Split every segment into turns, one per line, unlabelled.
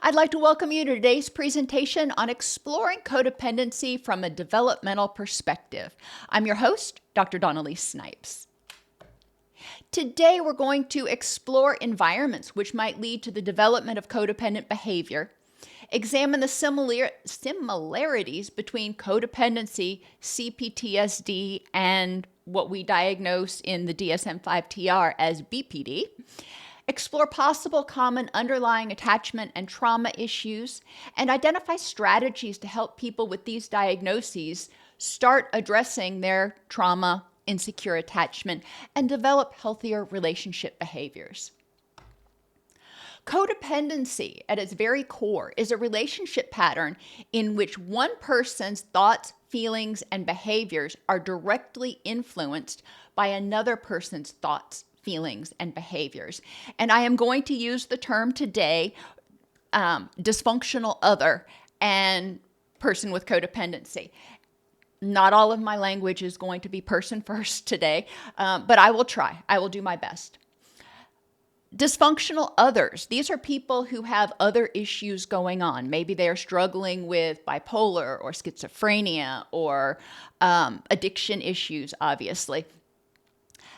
I'd like to welcome you to today's presentation on exploring codependency from a developmental perspective. I'm your host, Dr. Dawn-Elise Snipes. Today, we're going to explore environments which might lead to the development of codependent behavior, examine the similarities between codependency, CPTSD, and what we diagnose in the DSM-5-TR as BPD, explore possible common underlying attachment and trauma issues, and identify strategies to help people with these diagnoses start addressing their trauma, insecure attachment, and develop healthier relationship behaviors. Codependency, at its very core, is a relationship pattern in which one person's thoughts, feelings, and behaviors are directly influenced by another person's thoughts, feelings, and behaviors. And I am going to use the term today, dysfunctional other and person with codependency. Not all of my language is going to be person first today, but I will try. I will do my best. Dysfunctional others. These are people who have other issues going on. Maybe they are struggling with bipolar or schizophrenia or addiction issues, obviously.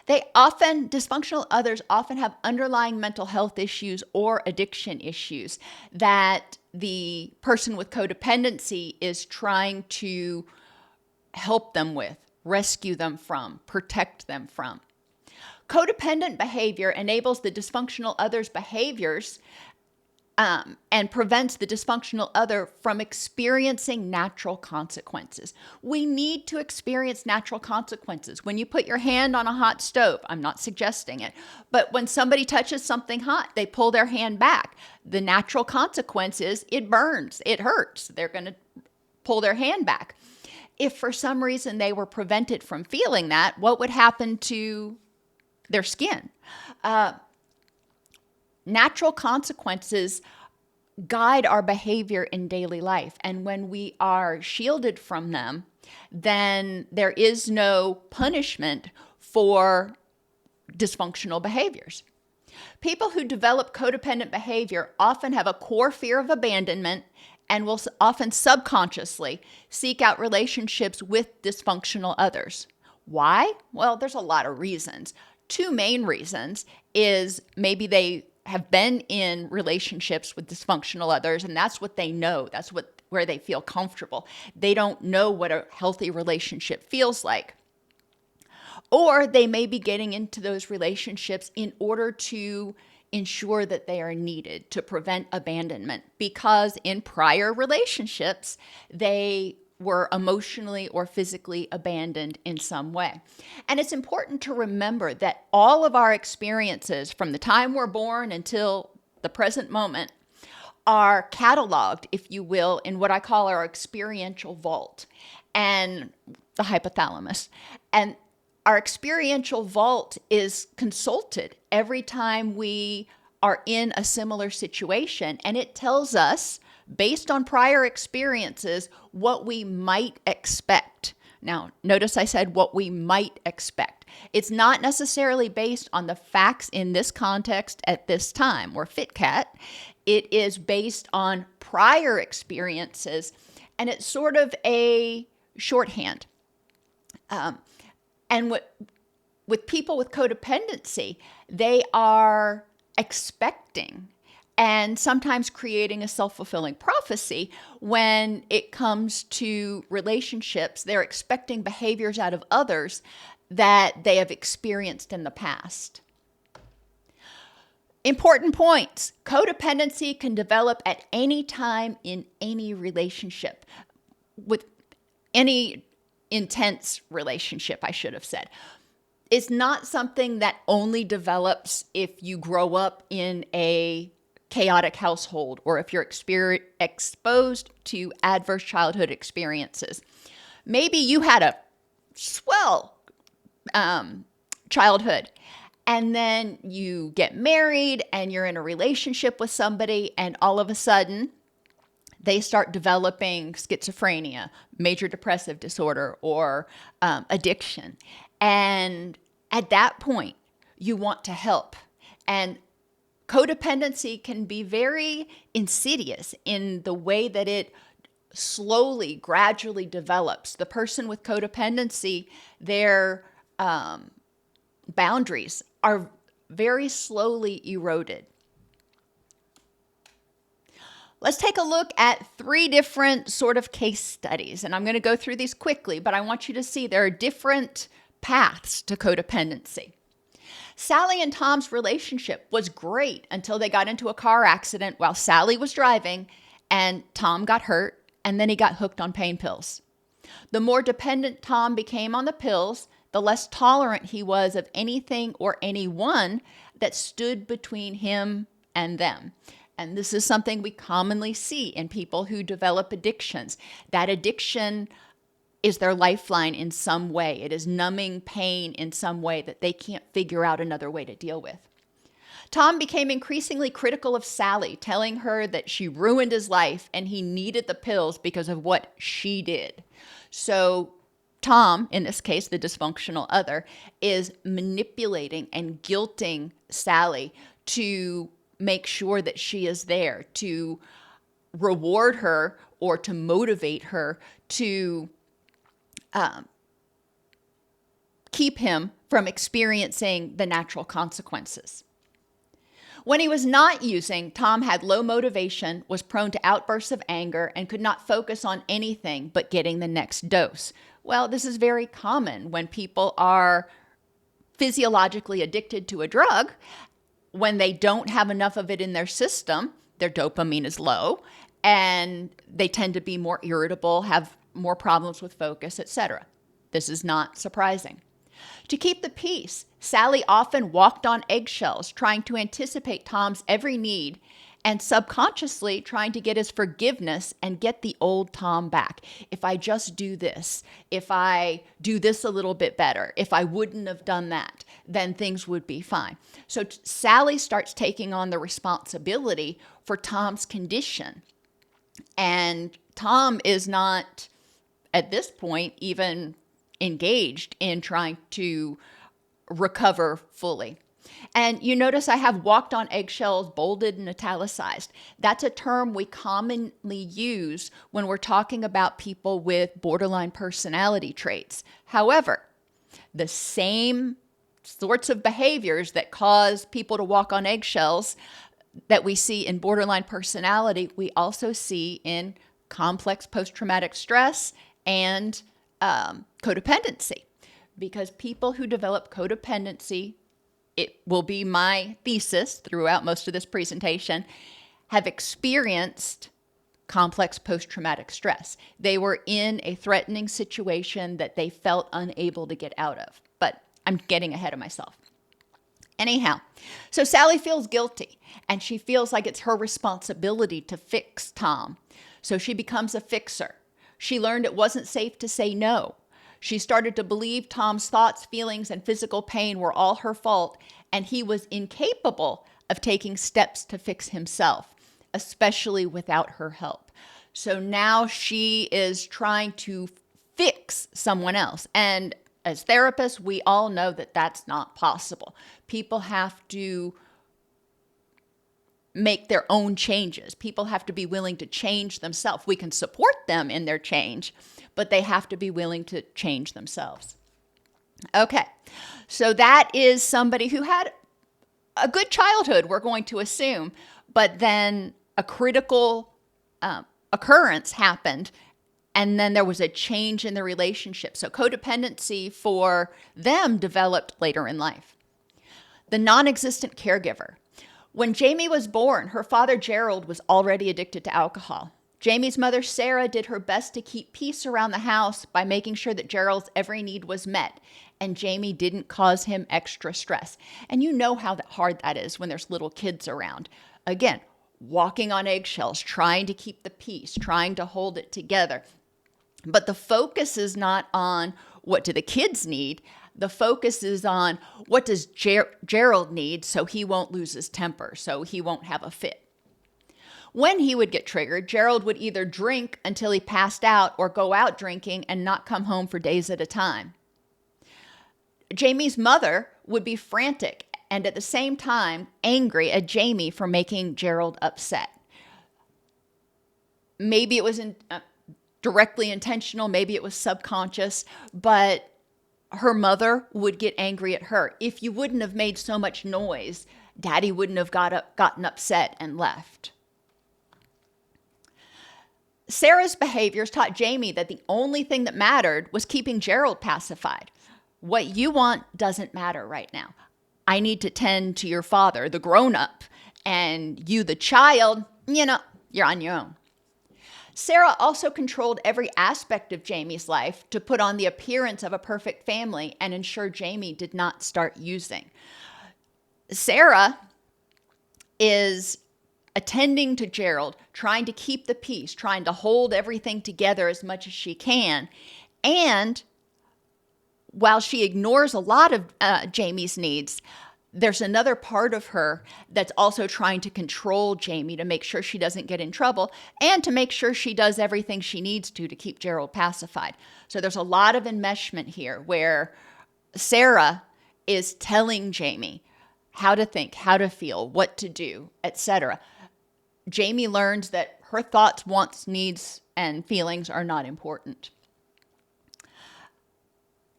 Dysfunctional others often have underlying mental health issues or addiction issues that the person with codependency is trying to help them with, rescue them from, protect them from. Codependent behavior enables the dysfunctional other's behaviors and prevents the dysfunctional other from experiencing natural consequences. We need to experience natural consequences. When you put your hand on a hot stove, I'm not suggesting it, but when somebody touches something hot, they pull their hand back. The natural consequence is it burns, it hurts. They're going to pull their hand back. If for some reason they were prevented from feeling that, what would happen to their skin? Natural consequences guide our behavior in daily life. And when we are shielded from them, then there is no punishment for dysfunctional behaviors. People who develop codependent behavior often have a core fear of abandonment and will often subconsciously seek out relationships with dysfunctional others. Why? Well, there's a lot of reasons. Two main reasons is maybe they have been in relationships with dysfunctional others, and that's what they know. That's where they feel comfortable. They don't know what a healthy relationship feels like. Or they may be getting into those relationships in order to ensure that they are needed to prevent abandonment, because in prior relationships, they were emotionally or physically abandoned in some way. And it's important to remember that all of our experiences from the time we're born until the present moment are cataloged, if you will, in what I call our experiential vault and the hypothalamus. And our experiential vault is consulted every time we are in a similar situation, and it tells us, based on prior experiences, what we might expect. Now, notice I said what we might expect. It's not necessarily based on the facts in this context at this time, or FitCat. It is based on prior experiences, and it's sort of a shorthand. And with people with codependency, they are expecting and sometimes creating a self-fulfilling prophecy when it comes to relationships. They're expecting behaviors out of others that they have experienced in the past. Important points. Codependency can develop at any time in any relationship, with any intense relationship, I should have said. It's not something that only develops if you grow up in a chaotic household or if you're exposed to adverse childhood experiences. Maybe you had a swell childhood, and then you get married and you're in a relationship with somebody, and all of a sudden they start developing schizophrenia, major depressive disorder, or addiction. And at that point, you want to help. And Codependency can be very insidious in the way that it slowly, gradually develops. The person with codependency, their boundaries are very slowly eroded. Let's take a look at 3 different sort of case studies. And I'm going to go through these quickly, but I want you to see there are different paths to codependency. Sally and Tom's relationship was great until they got into a car accident while Sally was driving and Tom got hurt and then he got hooked on pain pills. The more dependent Tom became on the pills, the less tolerant he was of anything or anyone that stood between him and them. And this is something we commonly see in people who develop addictions. That addiction is their lifeline in some way. It is numbing pain in some way that they can't figure out another way to deal with. Tom became increasingly critical of Sally, telling her that she ruined his life and he needed the pills because of what she did. So Tom, in this case, the dysfunctional other, is manipulating and guilting Sally to make sure that she is there, to reward her or to motivate her to keep him from experiencing the natural consequences. When he was not using, Tom had low motivation, was prone to outbursts of anger, and could not focus on anything but getting the next dose. Well, this is very common when people are physiologically addicted to a drug. When they don't have enough of it in their system, their dopamine is low, and they tend to be more irritable, have more problems with focus, etc. This is not surprising. To keep the peace, Sally often walked on eggshells, trying to anticipate Tom's every need and subconsciously trying to get his forgiveness and get the old Tom back. If I just do this, if I do this a little bit better, if I wouldn't have done that, then things would be fine. So Sally starts taking on the responsibility for Tom's condition. And Tom is not, at this point, even engaged in trying to recover fully. And you notice I have walked on eggshells bolded and italicized. That's a term we commonly use when we're talking about people with borderline personality traits. However, the same sorts of behaviors that cause people to walk on eggshells that we see in borderline personality, we also see in complex post-traumatic stress and codependency. Because people who develop codependency, it will be my thesis throughout most of this presentation, have experienced complex post-traumatic stress. They were in a threatening situation that they felt unable to get out of. But I'm getting ahead of myself. Anyhow, so Sally feels guilty, and she feels like it's her responsibility to fix Tom. So she becomes a fixer. She learned it wasn't safe to say no. She started to believe Tom's thoughts, feelings, and physical pain were all her fault, and he was incapable of taking steps to fix himself, especially without her help. So now she is trying to fix someone else. And as therapists, we all know that that's not possible. People have to make their own changes. People have to be willing to change themselves. We can support them in their change, but they have to be willing to change themselves. Okay, so that is somebody who had a good childhood, we're going to assume, but then a critical occurrence happened, and then there was a change in the relationship. So codependency for them developed later in life. The non-existent caregiver. When Jamie was born, her father Gerald was already addicted to alcohol. Jamie's mother, Sarah, did her best to keep peace around the house by making sure that Gerald's every need was met, and Jamie didn't cause him extra stress. And you know how hard that is when there's little kids around. Again, walking on eggshells, trying to keep the peace, trying to hold it together. But the focus is not on what do the kids need. The focus is on what does Gerald need so he won't lose his temper, so he won't have a fit. When he would get triggered, Gerald would either drink until he passed out or go out drinking and not come home for days at a time. Jamie's mother would be frantic and at the same time angry at Jamie for making Gerald upset. Maybe it was directly intentional, maybe it was subconscious, but her mother would get angry at her. If you wouldn't have made so much noise, Daddy wouldn't have gotten upset and left. Sarah's behaviors taught Jamie that the only thing that mattered was keeping Gerald pacified. What you want doesn't matter right now. I need to tend to your father, the grown-up, and you, the child, you're on your own. Sarah also controlled every aspect of Jamie's life to put on the appearance of a perfect family and ensure Jamie did not start using. Sarah is attending to Gerald, trying to keep the peace, trying to hold everything together as much as she can. And while she ignores a lot of Jamie's needs, there's another part of her that's also trying to control Jamie to make sure she doesn't get in trouble and to make sure she does everything she needs to keep Gerald pacified. So there's a lot of enmeshment here where Sarah is telling Jamie how to think, how to feel, what to do, etc. Jamie learns that her thoughts, wants, needs, and feelings are not important.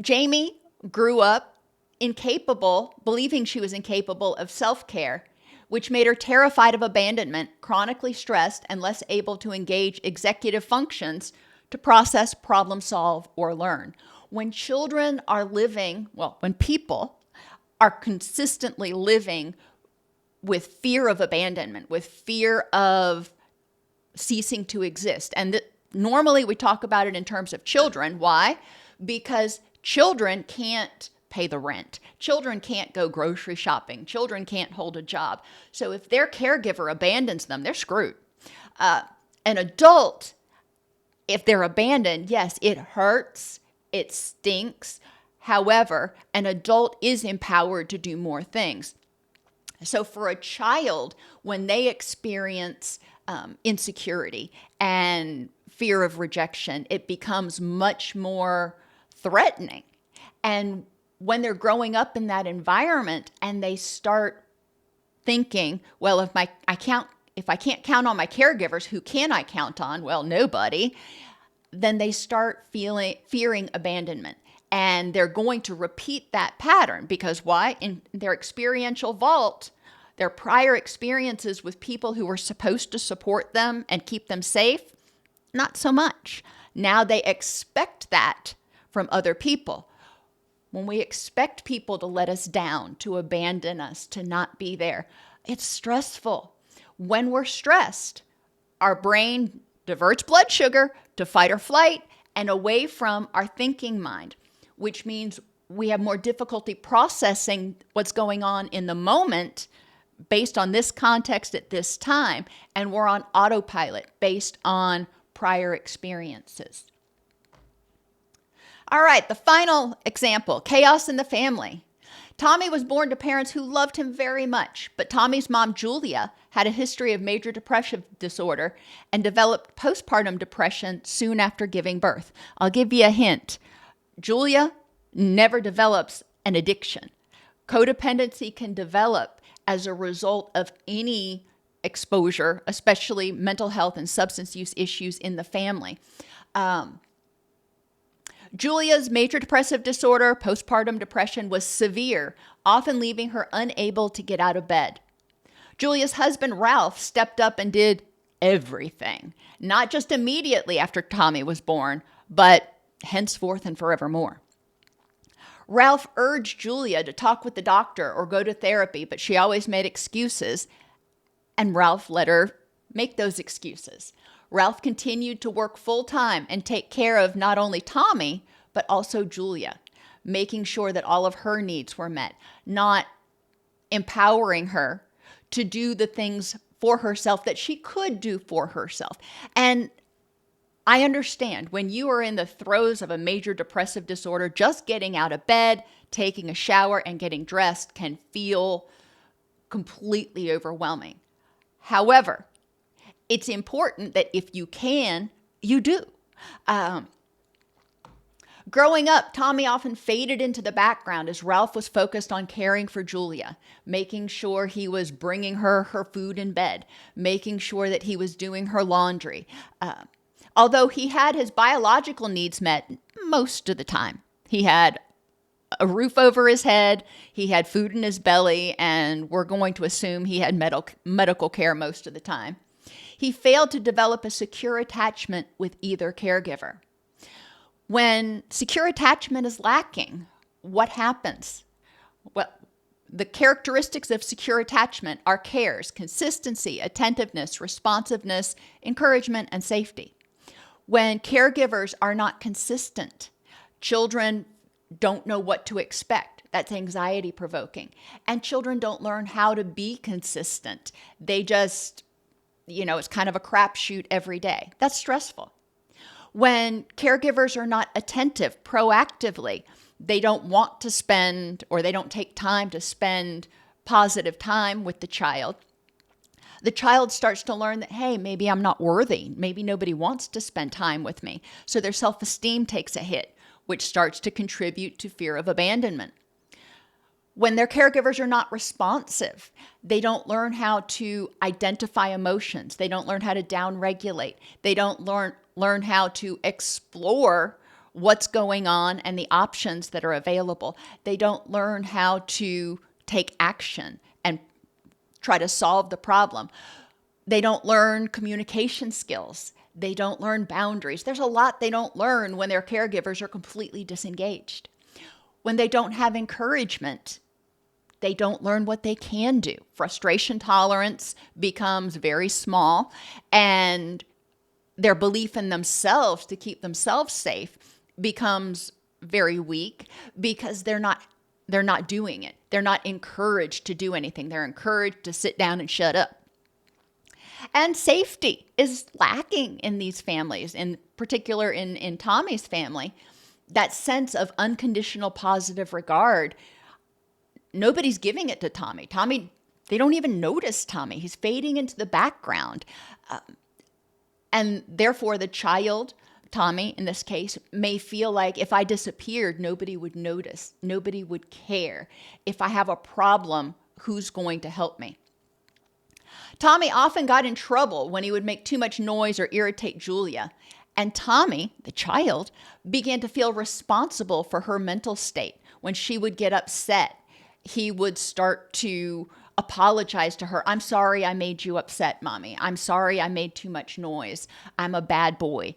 Jamie grew up believing she was incapable of self-care, which made her terrified of abandonment, chronically stressed, and less able to engage executive functions to process, problem solve, or learn. When people are consistently living with fear of abandonment, with fear of ceasing to exist. And normally we talk about it in terms of children. Why? Because children can't pay the rent. Children can't go grocery shopping. Children can't hold a job. So if their caregiver abandons them, they're screwed. An adult, if they're abandoned, yes, it hurts. It stinks. However, an adult is empowered to do more things. So for a child, when they experience insecurity and fear of rejection, it becomes much more threatening. And when they're growing up in that environment and they start thinking, well, if I can't count on my caregivers, who can I count on? Well, nobody. Then they start fearing abandonment. And they're going to repeat that pattern because why? In their experiential vault, their prior experiences with people who were supposed to support them and keep them safe, not so much. Now they expect that from other people. When we expect people to let us down, to abandon us, to not be there, it's stressful. When we're stressed, our brain diverts blood sugar to fight or flight and away from our thinking mind, which means we have more difficulty processing what's going on in the moment based on this context at this time, and we're on autopilot based on prior experiences. All right, the final example, chaos in the family. Tommy was born to parents who loved him very much, but Tommy's mom, Julia, had a history of major depressive disorder and developed postpartum depression soon after giving birth. I'll give you a hint. Julia never develops an addiction. Codependency can develop as a result of any exposure, especially mental health and substance use issues in the family. Julia's major depressive disorder, postpartum depression, was severe, often leaving her unable to get out of bed. Julia's husband, Ralph, stepped up and did everything, not just immediately after Tommy was born, but henceforth and forevermore. Ralph urged Julia to talk with the doctor or go to therapy, but she always made excuses, and Ralph let her make those excuses. Ralph continued to work full-time and take care of not only Tommy, but also Julia, making sure that all of her needs were met, not empowering her to do the things for herself that she could do for herself. And I understand when you are in the throes of a major depressive disorder, just getting out of bed, taking a shower, and getting dressed can feel completely overwhelming. However, it's important that if you can, you do. Growing up, Tommy often faded into the background as Ralph was focused on caring for Julia, making sure he was bringing her food in bed, making sure that he was doing her laundry. Although he had his biological needs met most of the time. He had a roof over his head, he had food in his belly, and we're going to assume he had medical care most of the time. He failed to develop a secure attachment with either caregiver. When secure attachment is lacking, what happens? Well, the characteristics of secure attachment are cares, consistency, attentiveness, responsiveness, encouragement, and safety. When caregivers are not consistent, children don't know what to expect. That's anxiety provoking. And children don't learn how to be consistent. They just, it's kind of a crapshoot every day. That's stressful. When caregivers are not attentive proactively, they don't want to spend, or they don't take time to spend positive time with the child starts to learn that, hey, maybe I'm not worthy. Maybe nobody wants to spend time with me. So their self-esteem takes a hit, which starts to contribute to fear of abandonment. When their caregivers are not responsive, they don't learn how to identify emotions. They don't learn how to downregulate. They don't learn how to explore what's going on and the options that are available. They don't learn how to take action and try to solve the problem. They don't learn communication skills. They don't learn boundaries. There's a lot they don't learn when their caregivers are completely disengaged. When they don't have encouragement, they don't learn what they can do. Frustration tolerance becomes very small, and their belief in themselves to keep themselves safe becomes very weak because they're not doing it. They're not encouraged to do anything. They're encouraged to sit down and shut up. And safety is lacking in these families, in particular in Tommy's family. That sense of unconditional positive regard, nobody's giving it to Tommy. They don't even notice Tommy. He's fading into the background. And therefore the child, Tommy in this case, may feel like if I disappeared, nobody would notice. Nobody would care. If I have a problem, who's going to help me? Tommy often got in trouble when he would make too much noise or irritate Julia. And Tommy, the child, began to feel responsible for her mental state. When she would get upset, he would start to apologize to her. I'm sorry I made you upset, Mommy. I'm sorry I made too much noise. I'm a bad boy.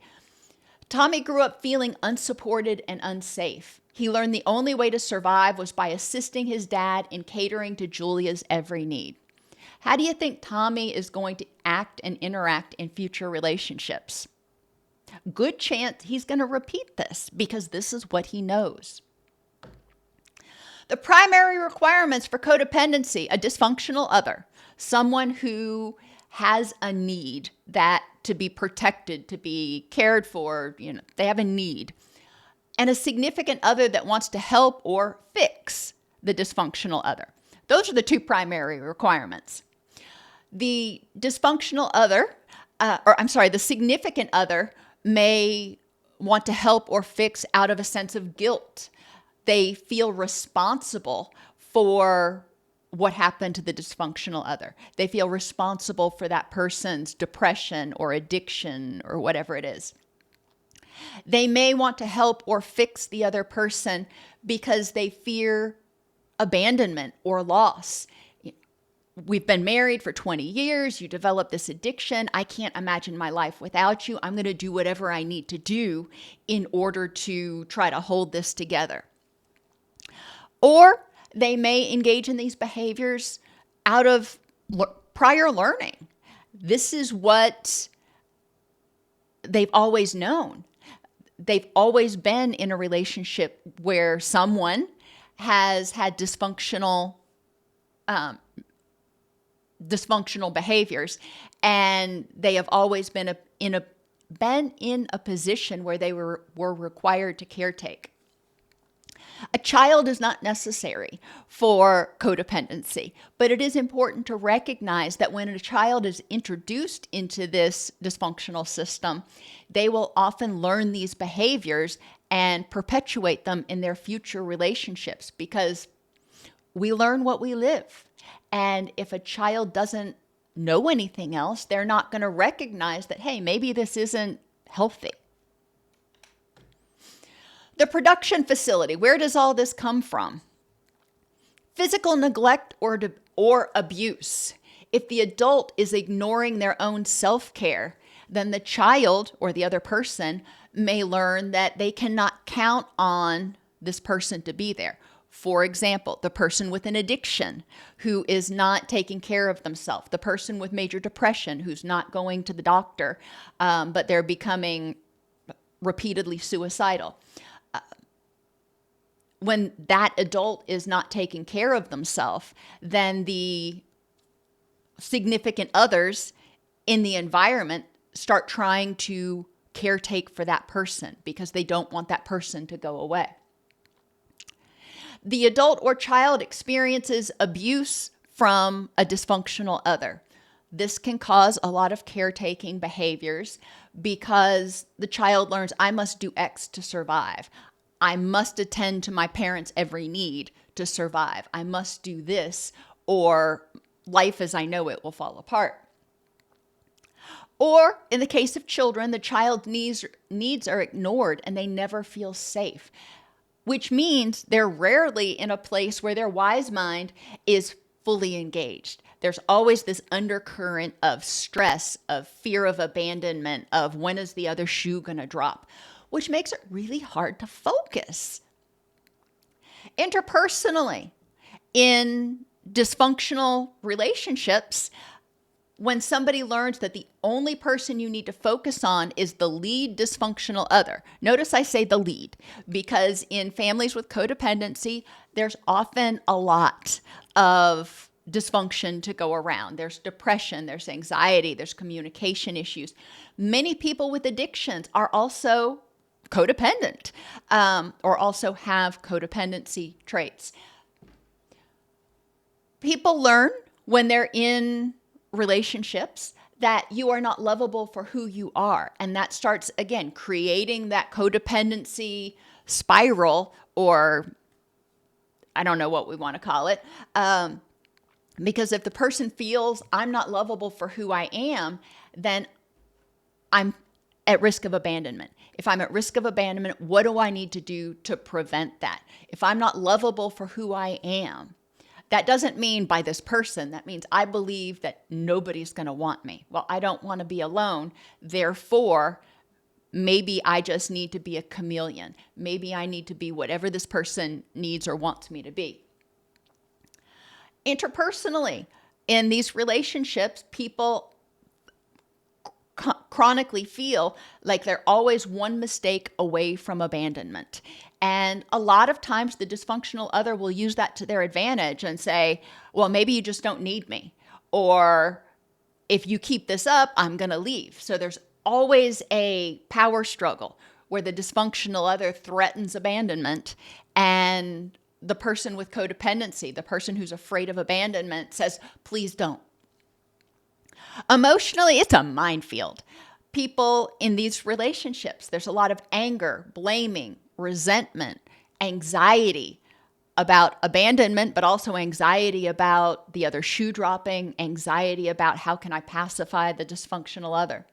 Tommy grew up feeling unsupported and unsafe. He learned the only way to survive was by assisting his dad in catering to Julia's every need. How do you think Tommy is going to act and interact in future relationships? Good chance he's going to repeat this because this is what he knows. The primary requirements for codependency: a dysfunctional other, someone who has a need that to be protected, to be cared for, they have a need, and a significant other that wants to help or fix the dysfunctional other. Those are the two primary requirements. The dysfunctional other, the significant other may want to help or fix out of a sense of guilt. They feel responsible for what happened to the dysfunctional other. They feel responsible for that person's depression or addiction or whatever it is. They may want to help or fix the other person because they fear abandonment or loss. We've been married for 20 years. You develop this addiction. I can't imagine my life without you. I'm going to do whatever I need to do in order to try to hold this together. Or they may engage in these behaviors out of prior learning. This is what they've always known. They've always been in a relationship where someone has had dysfunctional behaviors, and they have always been in a position where they were required to caretake. A child is not necessary for codependency, but it is important to recognize that when a child is introduced into this dysfunctional system, they will often learn these behaviors and perpetuate them in their future relationships, because we learn what we live. And if a child doesn't know anything else, they're not going to recognize that, hey, maybe this isn't healthy. The production facility, where does all this come from? Physical neglect or abuse. If the adult is ignoring their own self-care, then the child or the other person may learn that they cannot count on this person to be there. For example, the person with an addiction who is not taking care of themselves, the person with major depression who's not going to the doctor, but they're becoming repeatedly suicidal. When that adult is not taking care of themselves, then the significant others in the environment start trying to caretake for that person because they don't want that person to go away. The adult or child experiences abuse from a dysfunctional other. This can cause a lot of caretaking behaviors because the child learns, I must do X to survive. I must attend to my parents' every need to survive. I must do this, or life as I know it will fall apart. Or in the case of children, the child's needs are ignored and they never feel safe, which means they're rarely in a place where their wise mind is fully engaged. There's always this undercurrent of stress, of fear of abandonment, of when is the other shoe going to drop, which makes it really hard to focus. Interpersonally, in dysfunctional relationships, when somebody learns that the only person you need to focus on is the lead dysfunctional other. Notice I say the lead, because in families with codependency, there's often a lot of dysfunction to go around. There's depression, there's anxiety, there's communication issues. Many people with addictions are also codependent, or also have codependency traits. People learn when they're in relationships that you are not lovable for who you are. And that starts, again, creating that codependency spiral, or I don't know what we want to call it. Because if the person feels I'm not lovable for who I am, then I'm at risk of abandonment. If I'm at risk of abandonment, what do I need to do to prevent that? If I'm not lovable for who I am, that doesn't mean by this person. That means I believe that nobody's going to want me. Well, I don't want to be alone. Therefore, maybe I just need to be a chameleon. Maybe I need to be whatever this person needs or wants me to be. Interpersonally, in these relationships, people chronically feel like they're always one mistake away from abandonment. And a lot of times the dysfunctional other will use that to their advantage and say, well, maybe you just don't need me. Or if you keep this up, I'm going to leave. So there's always a power struggle where the dysfunctional other threatens abandonment, and the person with codependency, the person who's afraid of abandonment, says, please don't. Emotionally, it's a minefield. People in these relationships, there's a lot of anger, blaming, resentment, anxiety about abandonment, but also anxiety about the other shoe dropping, anxiety about how can I pacify the dysfunctional other.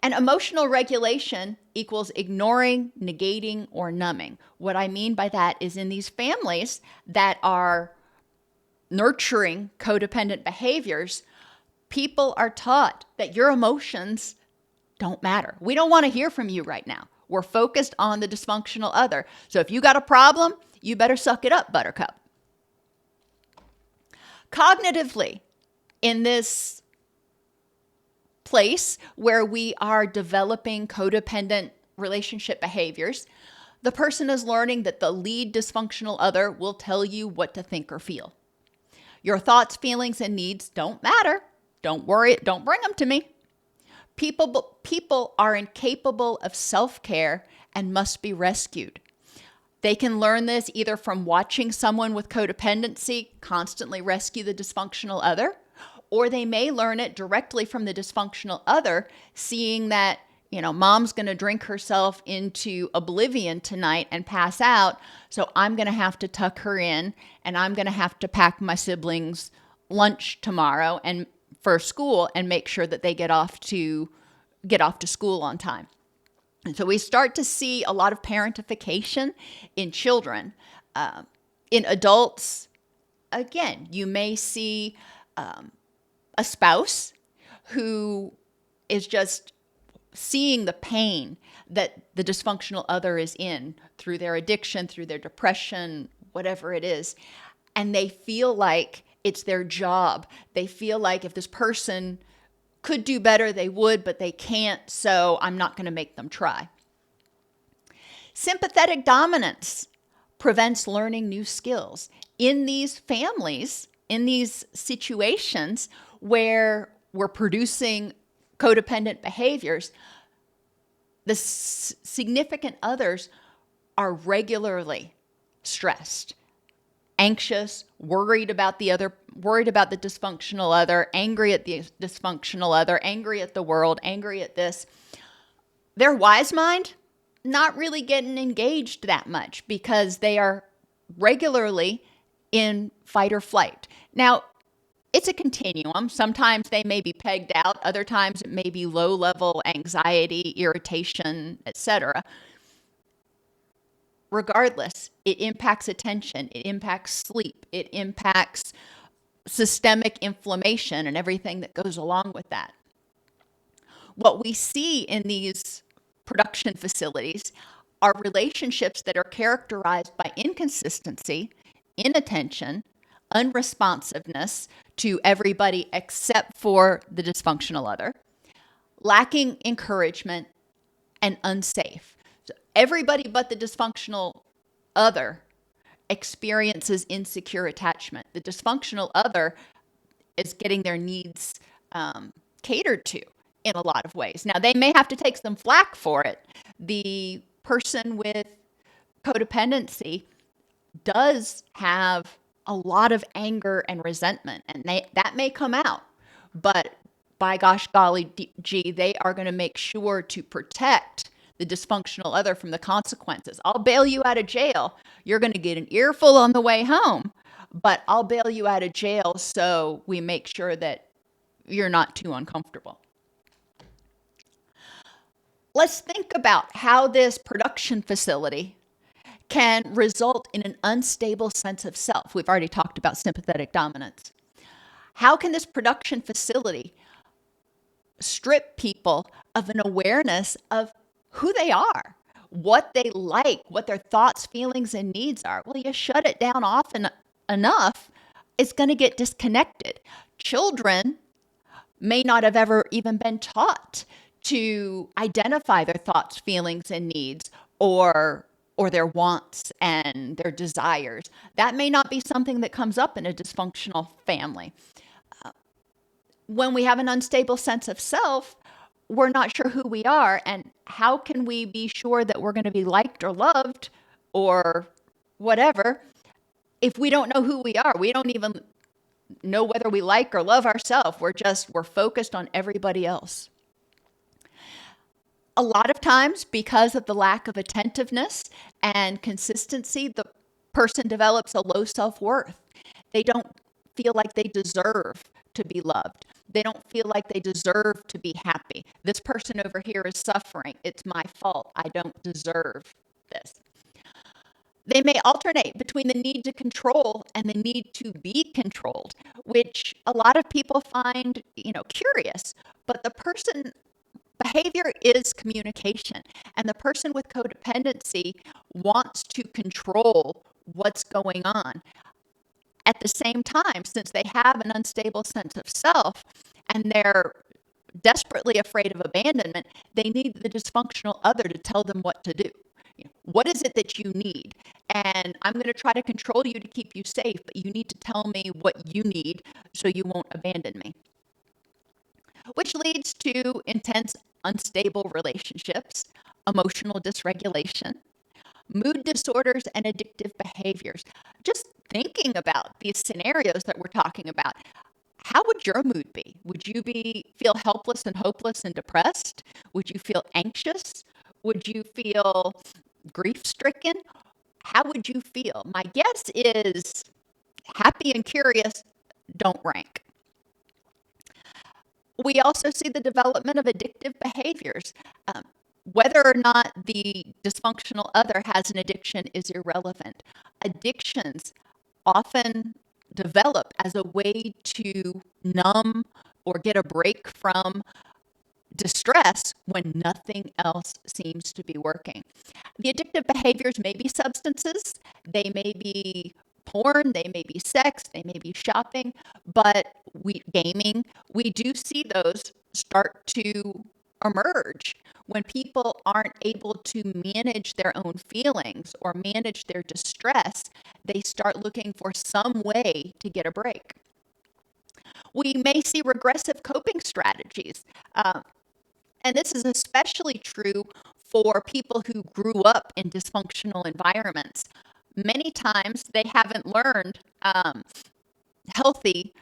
And emotional regulation equals ignoring, negating, or numbing. What I mean by that is in these families that are nurturing codependent behaviors, people are taught that your emotions don't matter. We don't want to hear from you right now. We're focused on the dysfunctional other. So if you got a problem, you better suck it up, buttercup. Cognitively, in this place where we are developing codependent relationship behaviors, the person is learning that the lead dysfunctional other will tell you what to think or feel. Your thoughts, feelings, and needs don't matter. Don't worry, don't bring them to me. People are incapable of self-care and must be rescued. They can learn this either from watching someone with codependency constantly rescue the dysfunctional other, or they may learn it directly from the dysfunctional other, seeing that, mom's going to drink herself into oblivion tonight and pass out. So I'm going to have to tuck her in, and I'm going to have to pack my siblings lunch tomorrow and for school and make sure that they get off to school on time. And so we start to see a lot of parentification in children. In adults, again, you may see a spouse who is just seeing the pain that the dysfunctional other is in through their addiction, through their depression, whatever it is. And they feel like it's their job. They feel like if this person could do better, they would, but they can't, so I'm not going to make them try. Sympathetic dominance prevents learning new skills. In these families, in these situations where we're producing codependent behaviors, the significant others are regularly stressed, anxious, worried about the dysfunctional other, angry at the dysfunctional other, angry at the world, angry at this. Their wise mind, not really getting engaged that much because they are regularly in fight or flight. Now, it's a continuum. Sometimes they may be pegged out. Other times it may be low-level anxiety, irritation, etc. Regardless, it impacts attention. It impacts sleep. It impacts systemic inflammation and everything that goes along with that. What we see in these production facilities are relationships that are characterized by inconsistency, inattention, unresponsiveness to everybody except for the dysfunctional other, lacking encouragement, and unsafe. So everybody but the dysfunctional other experiences insecure attachment. The dysfunctional other is getting their needs catered to in a lot of ways. Now, they may have to take some flack for it. The person with codependency does have a lot of anger and resentment, and that may come out. But by gosh golly gee, they are going to make sure to protect the dysfunctional other from the consequences. I'll bail you out of jail. You're going to get an earful on the way home, but I'll bail you out of jail so we make sure that you're not too uncomfortable. Let's think about how this production facility can result in an unstable sense of self. We've already talked about sympathetic dominance. How can this production facility strip people of an awareness of who they are, what they like, what their thoughts, feelings, and needs are? Well, you shut it down often enough, it's going to get disconnected. Children may not have ever even been taught to identify their thoughts, feelings, and needs, or their wants and their desires. That may not be something that comes up in a dysfunctional family. When we have an unstable sense of self, we're not sure who we are, and how can we be sure that we're going to be liked or loved or whatever if we don't know who we are? We don't even know whether we like or love ourselves. We're focused on everybody else. A lot of times, because of the lack of attentiveness and consistency, the person develops a low self-worth. They don't feel like they deserve to be loved. They don't feel like they deserve to be happy. This person over here is suffering. It's my fault. I don't deserve this. They may alternate between the need to control and the need to be controlled, which a lot of people find, curious. But the person behavior is communication, and the person with codependency wants to control what's going on. At the same time, since they have an unstable sense of self and they're desperately afraid of abandonment, they need the dysfunctional other to tell them what to do. What is it that you need? And I'm going to try to control you to keep you safe, but you need to tell me what you need so you won't abandon me. Which leads to intense, unstable relationships, emotional dysregulation, Mood disorders and addictive behaviors. Just thinking about these scenarios that we're talking about, how would your mood be? Would you feel helpless and hopeless and depressed? Would you feel anxious? Would you feel grief-stricken? How would you feel? My guess is happy and curious don't rank. We also see the development of addictive behaviors. Whether or not the dysfunctional other has an addiction is irrelevant. Addictions often develop as a way to numb or get a break from distress when nothing else seems to be working. The addictive behaviors may be substances, they may be porn, they may be sex, they may be shopping, but gaming, we do see those start to emerge when people aren't able to manage their own feelings or manage their distress. They start looking for some way to get a break. We may see regressive coping strategies. And this is especially true for people who grew up in dysfunctional environments. Many times they haven't learned healthy,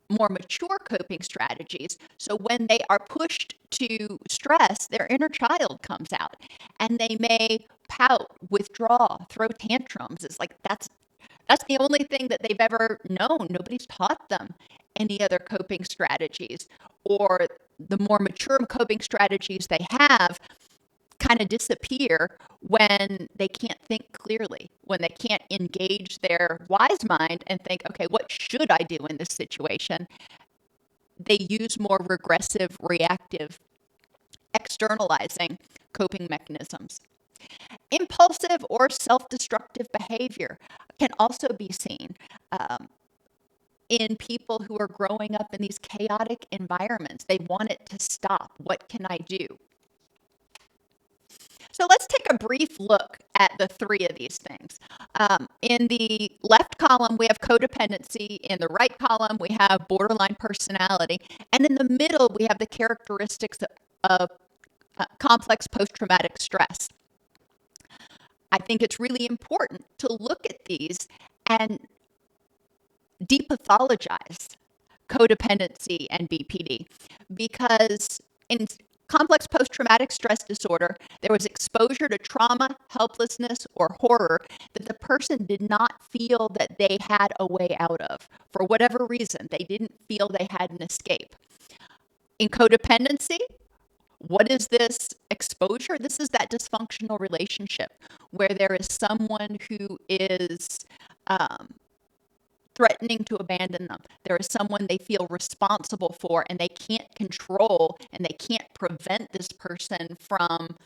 more mature coping strategies. So when they are pushed to stress, their inner child comes out and they may pout, withdraw, throw tantrums. It's like that's the only thing that they've ever known. Nobody's taught them any other coping strategies, or the more mature coping strategies they have kind of disappear when they can't think clearly, when they can't engage their wise mind and think, okay, what should I do in this situation? They use more regressive, reactive, externalizing coping mechanisms. Impulsive or self-destructive behavior can also be seen in people who are growing up in these chaotic environments. They want it to stop. What can I do? So let's take a brief look at the three of these things. In the left column, we have codependency. In the right column, we have borderline personality. And in the middle, we have the characteristics of complex post-traumatic stress. I think it's really important to look at these and depathologize codependency and BPD, because in complex post-traumatic stress disorder, there was exposure to trauma, helplessness, or horror that the person did not feel that they had a way out of. For whatever reason, they didn't feel they had an escape. In codependency, what is this exposure? This is that dysfunctional relationship where there is someone who is threatening to abandon them. There is someone they feel responsible for, and they can't control and they can't prevent this person from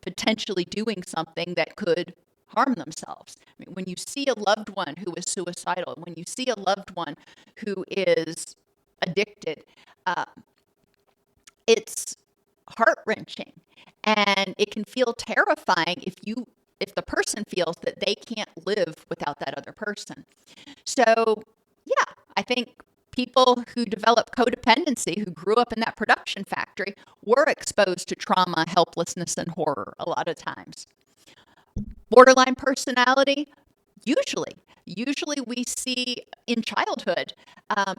potentially doing something that could harm themselves. I mean, when you see a loved one who is suicidal, when you see a loved one who is addicted, it's heart-wrenching, and it can feel terrifying if the person feels that they can't live without that other person. So, yeah, I think people who develop codependency, who grew up in that production factory, were exposed to trauma, helplessness, and horror a lot of times. Borderline personality, usually we see in childhood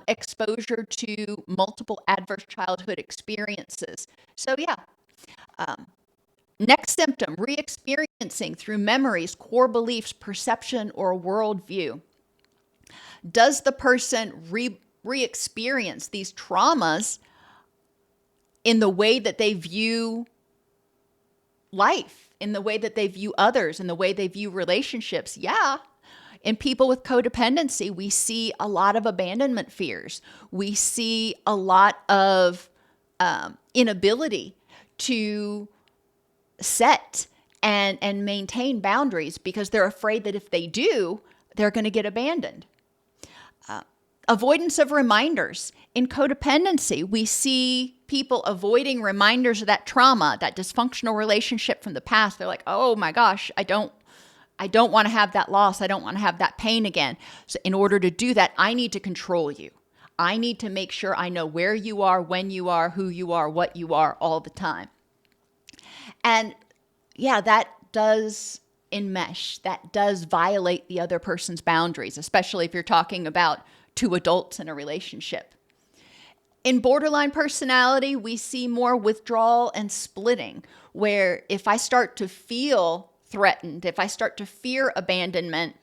exposure to multiple adverse childhood experiences. So, yeah. Next symptom, re-experiencing through memories, core beliefs, perception, or worldview. Does the person re-experience these traumas in the way that they view life, in the way that they view others, in the way they view relationships? Yeah. In people with codependency, we see a lot of abandonment fears. We see a lot of inability to set and maintain boundaries because they're afraid that if they do, they're going to get abandoned. Avoidance of reminders. In codependency, we see people avoiding reminders of that trauma, that dysfunctional relationship from the past. They're like, oh my gosh, I don't want to have that loss. I don't want to have that pain again. So in order to do that, I need to control you. I need to make sure I know where you are, when you are, who you are, what you are all the time. And yeah, that does enmesh, that does violate the other person's boundaries, especially if you're talking about two adults in a relationship. In borderline personality, we see more withdrawal and splitting, where if I start to feel threatened, if I start to fear abandonment,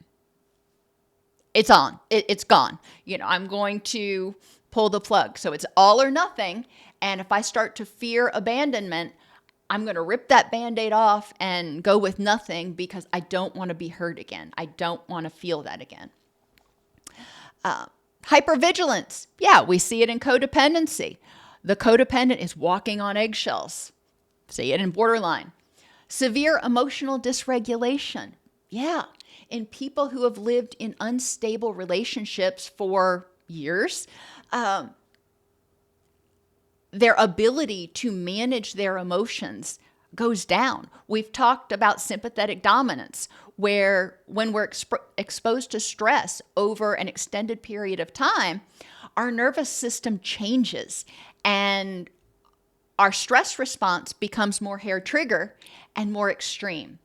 it's on. It's gone. I'm going to pull the plug. So it's all or nothing. And if I start to fear abandonment, I'm going to rip that Band-Aid off and go with nothing because I don't want to be hurt again. I don't want to feel that again. Hypervigilance. Yeah, we see it in codependency. The codependent is walking on eggshells. See it in borderline. Severe emotional dysregulation. Yeah, in people who have lived in unstable relationships for years, their ability to manage their emotions goes down. We've talked about sympathetic dominance, where when we're exposed to stress over an extended period of time, our nervous system changes and our stress response becomes more hair trigger and more extreme.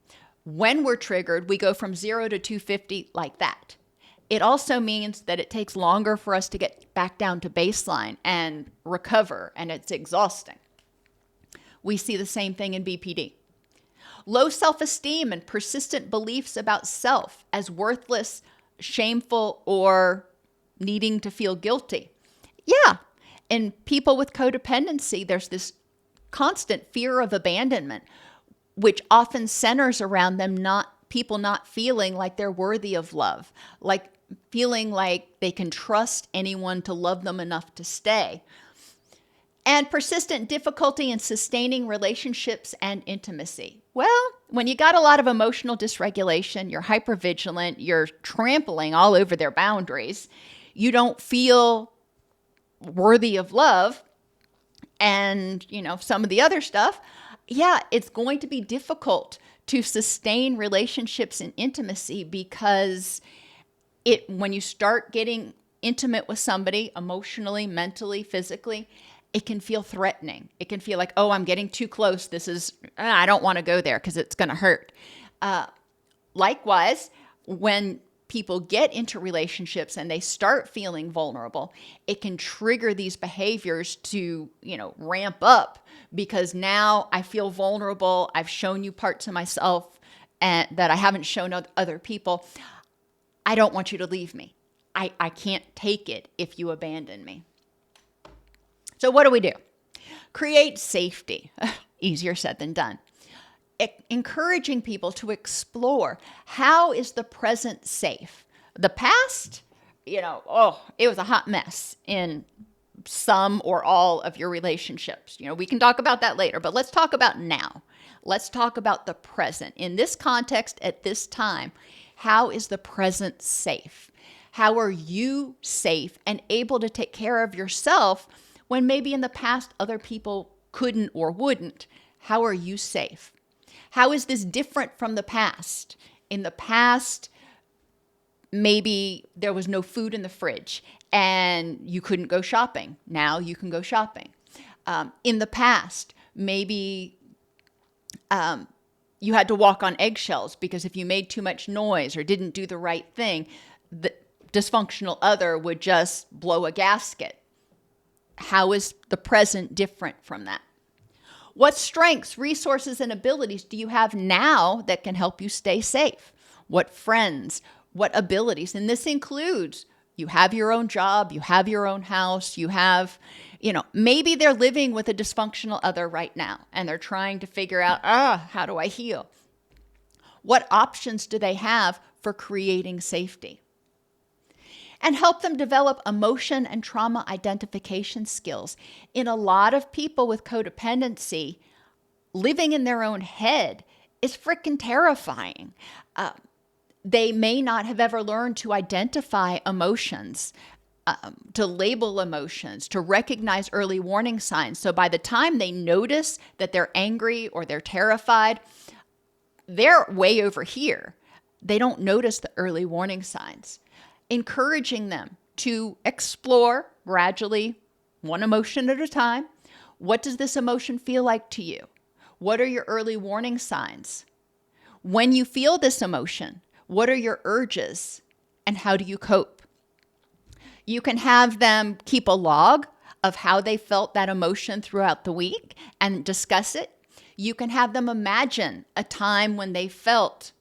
When we're triggered, we go from 0 to 250 like that. It also means that it takes longer for us to get back down to baseline and recover, and it's exhausting. We see the same thing in BPD. Low self-esteem and persistent beliefs about self as worthless, shameful, or needing to feel guilty. Yeah, in people with codependency, there's this constant fear of abandonment, which often centers around people not feeling like they're worthy of love, like feeling like they can trust anyone to love them enough to stay. And persistent difficulty in sustaining relationships and intimacy. Well, when you got a lot of emotional dysregulation, you're hypervigilant, you're trampling all over their boundaries, you don't feel worthy of love, and, some of the other stuff, yeah, it's going to be difficult to sustain relationships and intimacy because when you start getting intimate with somebody emotionally, mentally, physically, it can feel threatening. It can feel like, oh, I'm getting too close. I don't want to go there because it's going to hurt. Likewise, when people get into relationships and they start feeling vulnerable, it can trigger these behaviors to, ramp up because now I feel vulnerable. I've shown you parts of myself that I haven't shown other people. I don't want you to leave me. I can't take it if you abandon me. So what do we do? Create safety. Easier said than done. Encouraging people to explore, how is the present safe? The past, it was a hot mess in some or all of your relationships. We can talk about that later, but let's talk about now. Let's talk about the present. In this context, at this time, how is the present safe? How are you safe and able to take care of yourself when maybe in the past other people couldn't or wouldn't? How are you safe? How is this different from the past? In the past, maybe there was no food in the fridge and you couldn't go shopping. Now you can go shopping. In the past, maybe you had to walk on eggshells because if you made too much noise or didn't do the right thing, the dysfunctional other would just blow a gasket. How is the present different from that? What strengths, resources, and abilities do you have now that can help you stay safe? What friends, what abilities? And this includes you have your own job, you have your own house, you have, maybe they're living with a dysfunctional other right now and they're trying to figure out, how do I heal? What options do they have for creating safety? And help them develop emotion and trauma identification skills. In a lot of people with codependency, living in their own head is freaking terrifying. They may not have ever learned to identify emotions, to label emotions, to recognize early warning signs. So by the time they notice that they're angry or they're terrified, they're way over here. They don't notice the early warning signs. Encouraging them to explore gradually, one emotion at a time. What does this emotion feel like to you? What are your early warning signs? When you feel this emotion, what are your urges and how do you cope? You can have them keep a log of how they felt that emotion throughout the week and discuss it. You can have them imagine a time when they felt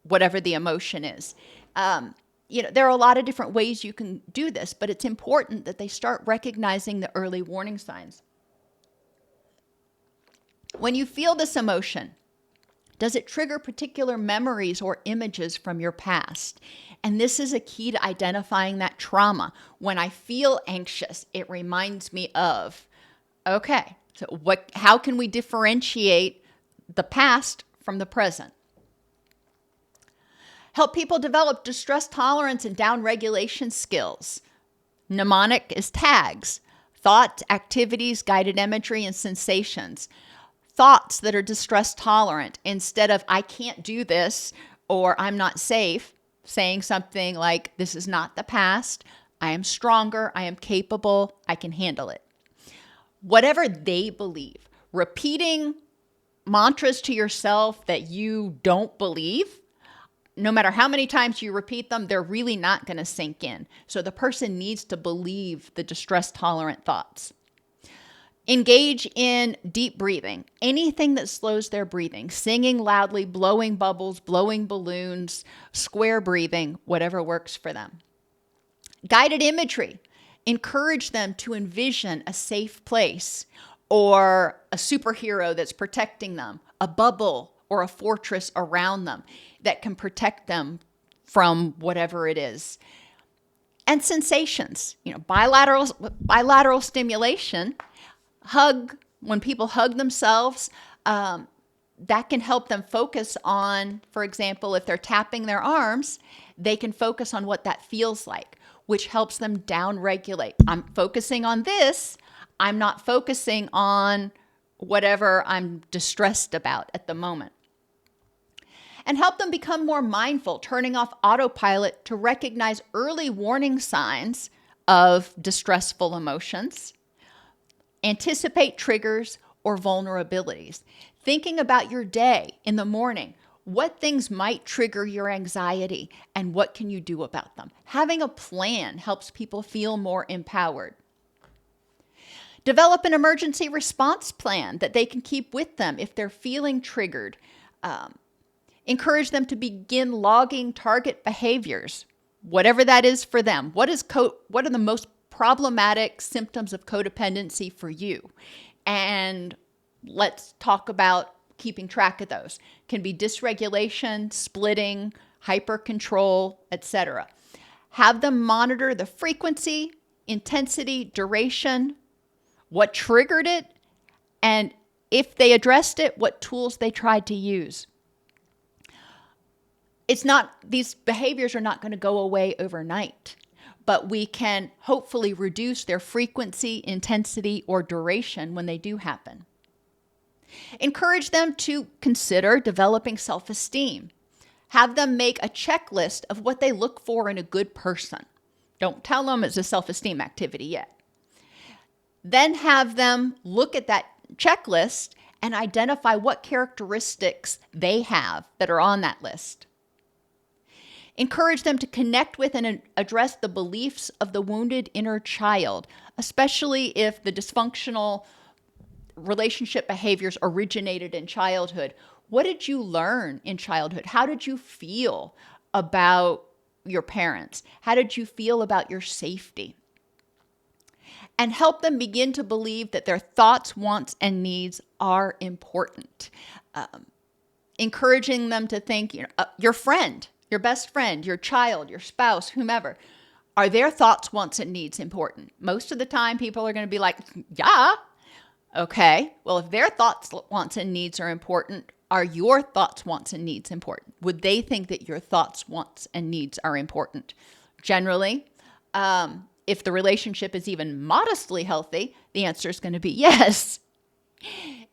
whatever the emotion is. There are a lot of different ways you can do this, but it's important that they start recognizing the early warning signs. When you feel this emotion, does it trigger particular memories or images from your past? And this is a key to identifying that trauma. When I feel anxious, it reminds me of, okay, so how can we differentiate the past from the present? Help people develop distress tolerance and down-regulation skills. Mnemonic is tags, thoughts, activities, guided imagery, and sensations. Thoughts that are distress tolerant, instead of I can't do this or I'm not safe, saying something like this is not the past, I am stronger, I am capable, I can handle it. Whatever they believe, repeating mantras to yourself that you don't believe, no matter how many times you repeat them, they're really not going to sink in. So the person needs to believe the distress tolerant thoughts. Engage in deep breathing, anything that slows their breathing, singing loudly, blowing bubbles, blowing balloons, square breathing, whatever works for them. Guided imagery, encourage them to envision a safe place or a superhero that's protecting them, a bubble or a fortress around them that can protect them from whatever it is. And sensations, bilateral stimulation. When people hug themselves, that can help them focus on, for example, if they're tapping their arms, they can focus on what that feels like, which helps them down-regulate. I'm focusing on this. I'm not focusing on whatever I'm distressed about at the moment. And help them become more mindful, turning off autopilot to recognize early warning signs of distressful emotions. Anticipate triggers or vulnerabilities. Thinking about your day in the morning, what things might trigger your anxiety and what can you do about them? Having a plan helps people feel more empowered. Develop an emergency response plan that they can keep with them if they're feeling triggered. Encourage them to begin logging target behaviors, whatever that is for them. What are the most problematic symptoms of codependency for you? And let's talk about keeping track of those. Can be dysregulation, splitting, hyper-control, etc. Have them monitor the frequency, intensity, duration, what triggered it, and if they addressed it, what tools they tried to use. These behaviors are not going to go away overnight, but we can hopefully reduce their frequency, intensity, or duration when they do happen. Encourage them to consider developing self-esteem. Have them make a checklist of what they look for in a good person. Don't tell them it's a self-esteem activity yet. Then have them look at that checklist and identify what characteristics they have that are on that list. Encourage them to connect with and address the beliefs of the wounded inner child, especially if the dysfunctional relationship behaviors originated in childhood. What did you learn in childhood? How did you feel about your parents? How did you feel about your safety? And help them begin to believe that their thoughts, wants, and needs are important. Encouraging them to think, your friend, your best friend, your child, your spouse, whomever, are their thoughts, wants, and needs important? Most of the time, people are going to be like, yeah. Okay, well, if their thoughts, wants, and needs are important, are your thoughts, wants, and needs important? Would they think that your thoughts, wants, and needs are important? Generally, if the relationship is even modestly healthy, the answer is going to be yes.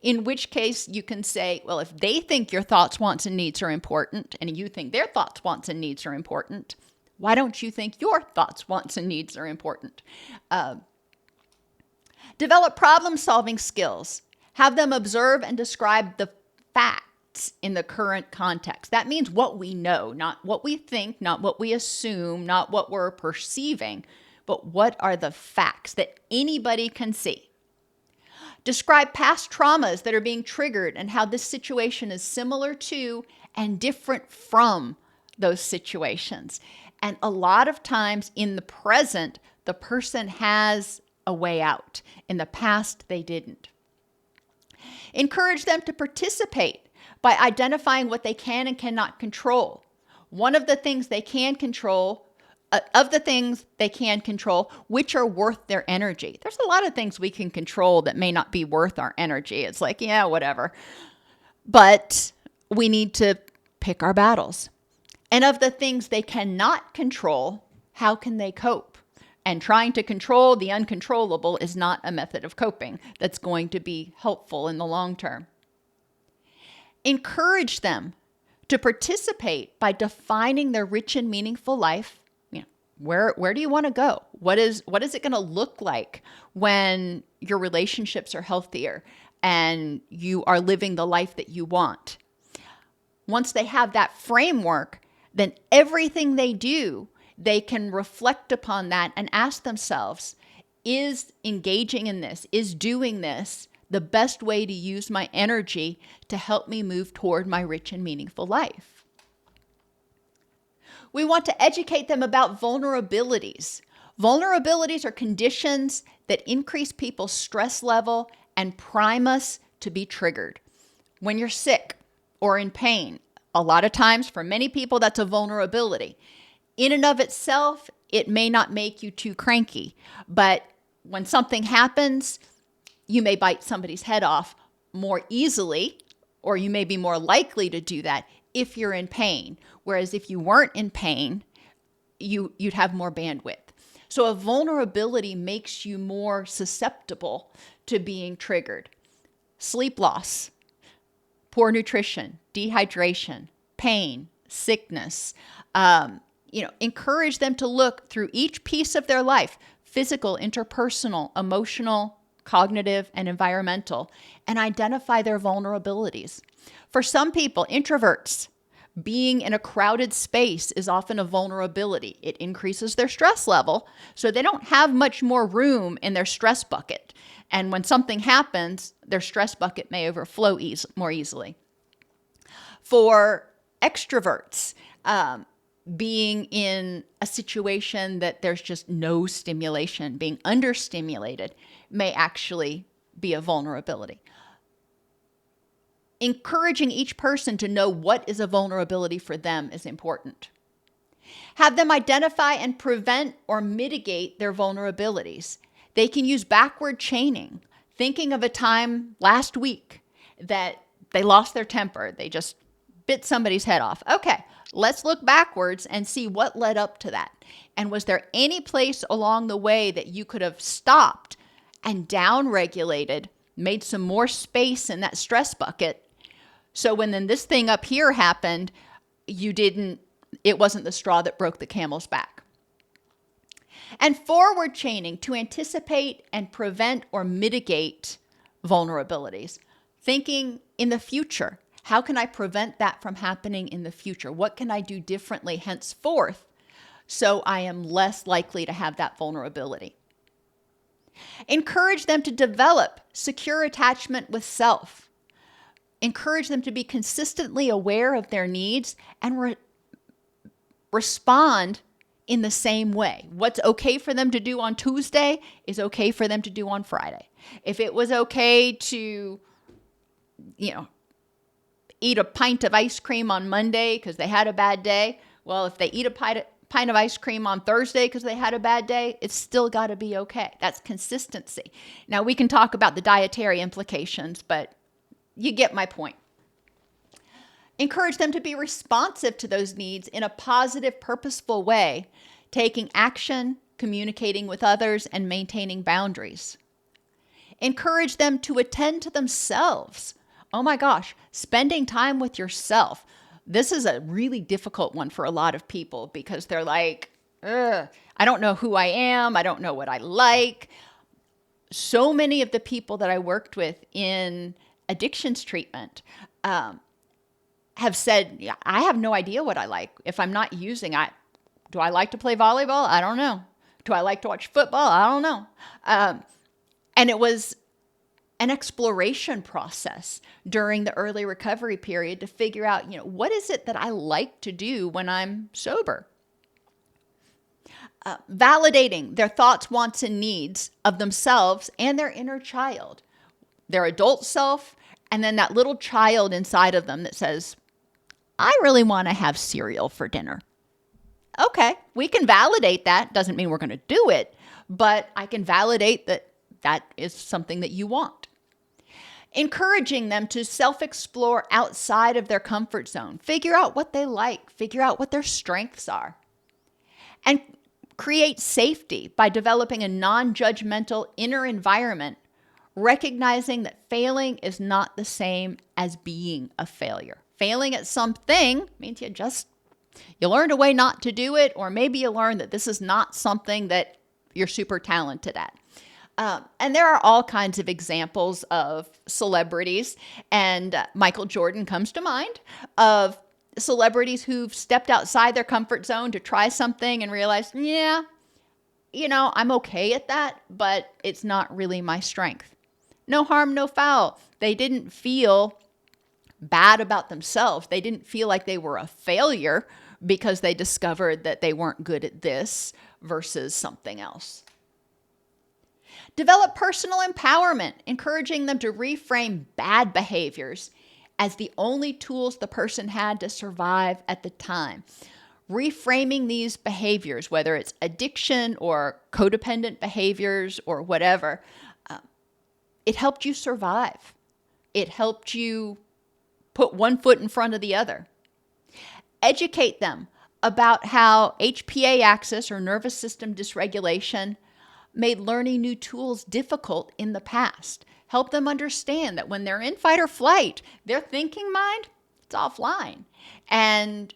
In which case you can say, well, if they think your thoughts, wants, and needs are important, and you think their thoughts, wants, and needs are important, why don't you think your thoughts, wants, and needs are important? Develop problem-solving skills. Have them observe and describe the facts in the current context. That means what we know, not what we think, not what we assume, not what we're perceiving, but what are the facts that anybody can see. Describe past traumas that are being triggered and how this situation is similar to and different from those situations. And a lot of times in the present, the person has a way out. In the past, they didn't. Encourage them to participate by identifying what they can and cannot control. One of the things they can control, which are worth their energy. There's a lot of things we can control that may not be worth our energy. It's like, yeah, whatever. But we need to pick our battles. And of the things they cannot control, how can they cope? And trying to control the uncontrollable is not a method of coping that's going to be helpful in the long term. Encourage them to participate by defining their rich and meaningful life. Where do you want to go? What is it going to look like when your relationships are healthier and you are living the life that you want? Once they have that framework, then everything they do, they can reflect upon that and ask themselves, is engaging in this, is doing this the best way to use my energy to help me move toward my rich and meaningful life? We want to educate them about vulnerabilities. Vulnerabilities are conditions that increase people's stress level and prime us to be triggered. When you're sick or in pain, a lot of times for many people, that's a vulnerability. In and of itself, it may not make you too cranky, but when something happens, you may bite somebody's head off more easily, or you may be more likely to do that if you're in pain. Whereas if you weren't in pain, you'd have more bandwidth. So a vulnerability makes you more susceptible to being triggered. Sleep loss, poor nutrition, dehydration, pain, sickness. Encourage them to look through each piece of their life, physical, interpersonal, emotional, cognitive, and environmental, and identify their vulnerabilities. For some people, introverts, being in a crowded space is often a vulnerability. It increases their stress level, so they don't have much more room in their stress bucket. And when something happens, their stress bucket may overflow more easily. For extroverts, being in a situation that there's just no stimulation, being understimulated, may actually be a vulnerability. Encouraging each person to know what is a vulnerability for them is important. Have them identify and prevent or mitigate their vulnerabilities. They can use backward chaining, thinking of a time last week that they lost their temper. They just bit somebody's head off. Okay, let's look backwards and see what led up to that. And was there any place along the way that you could have stopped and down-regulated, made some more space in that stress bucket? So when then this thing up here happened, it wasn't the straw that broke the camel's back. And forward chaining to anticipate and prevent or mitigate vulnerabilities. Thinking in the future, how can I prevent that from happening in the future? What can I do differently henceforth so I am less likely to have that vulnerability? Encourage them to develop secure attachment with self. Encourage them to be consistently aware of their needs and respond in the same way. What's okay for them to do on Tuesday is okay for them to do on Friday. If it was okay to, eat a pint of ice cream on Monday because they had a bad day, well, if they eat a pint of ice cream on Thursday because they had a bad day, it's still got to be okay. That's consistency. Now, we can talk about the dietary implications, but you get my point. Encourage them to be responsive to those needs in a positive, purposeful way, taking action, communicating with others, and maintaining boundaries. Encourage them to attend to themselves. Oh my gosh, spending time with yourself. This is a really difficult one for a lot of people because they're like, I don't know who I am. I don't know what I like. So many of the people that I worked with in addictions treatment, have said, yeah, I have no idea what I like. If I'm not using it, do I like to play volleyball? I don't know. Do I like to watch football? I don't know. And it was an exploration process during the early recovery period to figure out, what is it that I like to do when I'm sober? Validating their thoughts, wants, and needs of themselves and their inner child, their adult self, and then that little child inside of them that says, I really want to have cereal for dinner. Okay, we can validate that. Doesn't mean we're going to do it, but I can validate that that is something that you want. Encouraging them to self-explore outside of their comfort zone. Figure out what they like. Figure out what their strengths are. And create safety by developing a non-judgmental inner environment, recognizing that failing is not the same as being a failure. Failing at something means you learned a way not to do it, or maybe you learned that this is not something that you're super talented at. And there are all kinds of examples of celebrities, and Michael Jordan comes to mind, of celebrities who've stepped outside their comfort zone to try something and realized, I'm okay at that, but it's not really my strength. No harm, no foul. They didn't feel bad about themselves. They didn't feel like they were a failure because they discovered that they weren't good at this versus something else. Develop personal empowerment, encouraging them to reframe bad behaviors as the only tools the person had to survive at the time. Reframing these behaviors, whether it's addiction or codependent behaviors or whatever, it helped you survive. It helped you put one foot in front of the other. Educate them about how HPA axis or nervous system dysregulation made learning new tools difficult in the past. Help them understand that when they're in fight or flight, their thinking mind, it's offline. And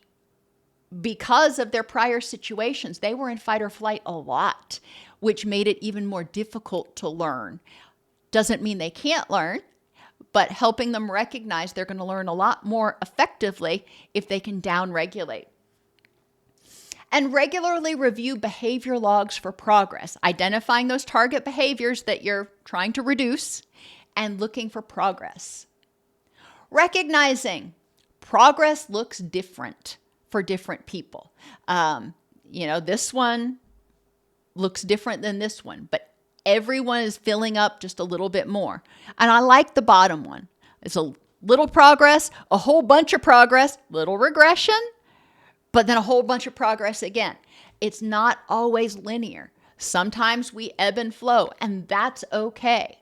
because of their prior situations, they were in fight or flight a lot, which made it even more difficult to learn. Doesn't mean they can't learn, but helping them recognize they're going to learn a lot more effectively if they can downregulate. And regularly review behavior logs for progress, identifying those target behaviors that you're trying to reduce and looking for progress. Recognizing progress looks different for different people. This one looks different than this one, but everyone is filling up just a little bit more. And I like the bottom one. It's a little progress, a whole bunch of progress, little regression, but then a whole bunch of progress again. It's not always linear. Sometimes we ebb and flow, and that's okay.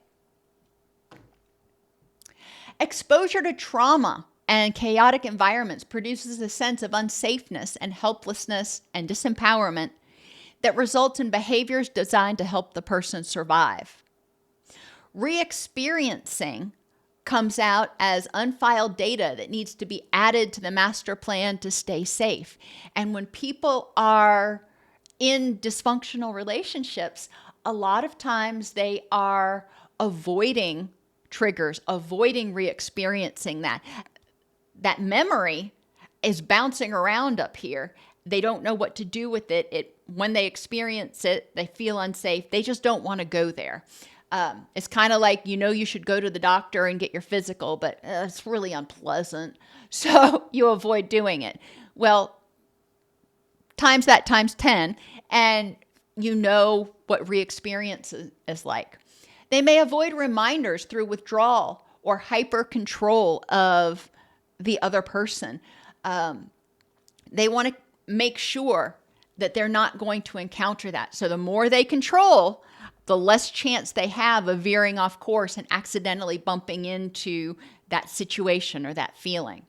Exposure to trauma and chaotic environments produces a sense of unsafeness and helplessness and disempowerment that results in behaviors designed to help the person survive. Re-experiencing comes out as unfiled data that needs to be added to the master plan to stay safe. And when people are in dysfunctional relationships, a lot of times they are avoiding triggers, avoiding re-experiencing that. That memory is bouncing around up here. They don't know what to do with it. When they experience it, they feel unsafe. They just don't want to go there. It's kind of like, you should go to the doctor and get your physical, but it's really unpleasant. So you avoid doing it. Well, times that times 10, and you know what re-experience is like. They may avoid reminders through withdrawal or hyper control of the other person. They want to make sure that they're not going to encounter that. So the more they control, the less chance they have of veering off course and accidentally bumping into that situation or that feeling.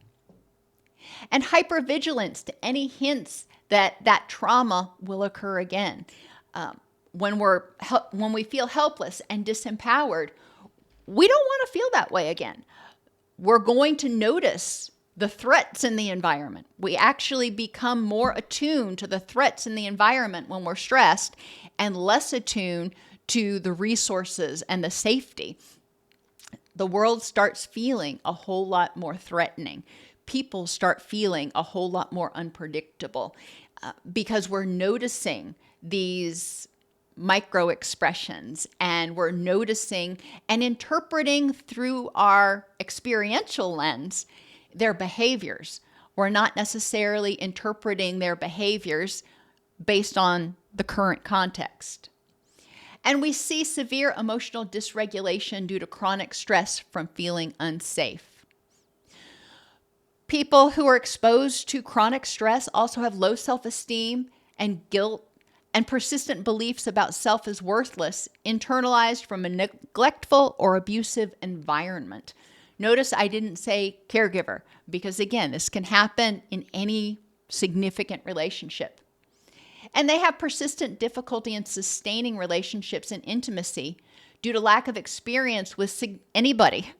And hypervigilance to any hints that trauma will occur again. When we feel helpless and disempowered, we don't want to feel that way again. We're going to notice the threats in the environment. We actually become more attuned to the threats in the environment when we're stressed and less attuned to the resources and the safety. The world starts feeling a whole lot more threatening. people start feeling a whole lot more unpredictable because we're noticing these micro expressions, and we're noticing and interpreting through our experiential lens their behaviors. We're not necessarily interpreting their behaviors based on the current context. And we see severe emotional dysregulation due to chronic stress from feeling unsafe. People who are exposed to chronic stress also have low self-esteem and guilt and persistent beliefs about self as worthless, internalized from a neglectful or abusive environment. Notice I didn't say caregiver, because again, this can happen in any significant relationship. And they have persistent difficulty in sustaining relationships and intimacy due to lack of experience with anybody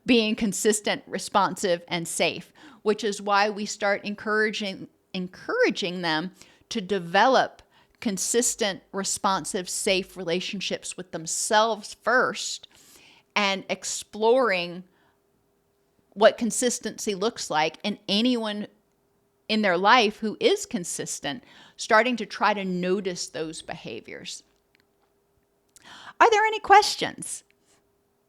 being consistent, responsive, and safe, which is why we start encouraging them to develop consistent, responsive, safe relationships with themselves first, and exploring what consistency looks like in anyone in their life who is consistent, starting to try to notice those behaviors. Are there any questions?